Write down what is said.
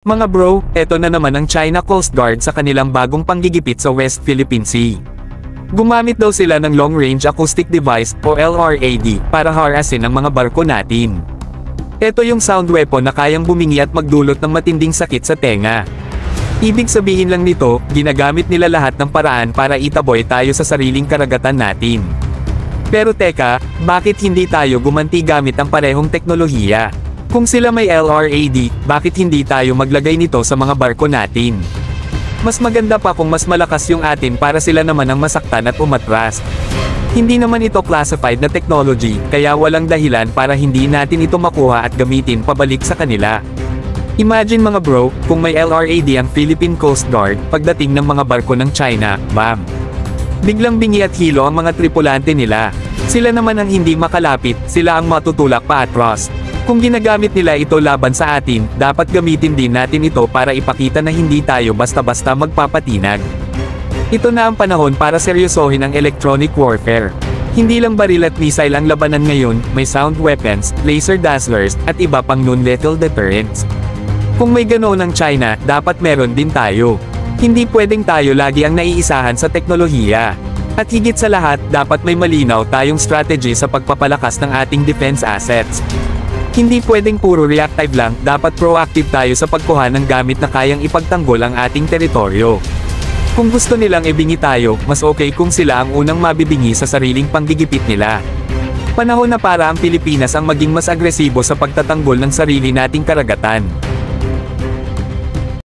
Mga bro, eto na naman ang China Coast Guard sa kanilang bagong panggigipit sa West Philippine Sea. Gumamit daw sila ng Long Range Acoustic Device o LRAD para harasin ang mga barko natin. Ito yung sound weapon na kayang bumingi at magdulot ng matinding sakit sa tenga. Ibig sabihin lang nito, ginagamit nila lahat ng paraan para itaboy tayo sa sariling karagatan natin. Pero teka, bakit hindi tayo gumanti gamit ang parehong teknolohiya? Kung sila may LRAD, bakit hindi tayo maglagay nito sa mga barko natin? Mas maganda pa kung mas malakas yung atin para sila naman ang masaktan at umatras. Hindi naman ito classified na technology, kaya walang dahilan para hindi natin ito makuha at gamitin pabalik sa kanila. Imagine mga bro, kung may LRAD ang Philippine Coast Guard, pagdating ng mga barko ng China, bam! Biglang bingi at hilo ang mga tripulante nila. Sila naman ang hindi makalapit, sila ang matutulak pa atras. Kung ginagamit nila ito laban sa atin, dapat gamitin din natin ito para ipakita na hindi tayo basta-basta magpapatinag. Ito na ang panahon para seryosohin ang electronic warfare. Hindi lang baril at missile ang labanan ngayon, may sound weapons, laser dazzlers, at iba pang non-lethal deterrents. Kung may ganoon ang China, dapat meron din tayo. Hindi pwedeng tayo lagi ang naiisahan sa teknolohiya. At higit sa lahat, dapat may malinaw tayong strategy sa pagpapalakas ng ating defense assets. Hindi pwedeng puro reactive lang, dapat proactive tayo sa pagkuha ng gamit na kayang ipagtanggol ang ating teritoryo. Kung gusto nilang ibingi tayo, mas okay kung sila ang unang mabibingi sa sariling panggigipit nila. Panahon na para ang Pilipinas ang maging mas agresibo sa pagtatanggol ng sarili nating karagatan.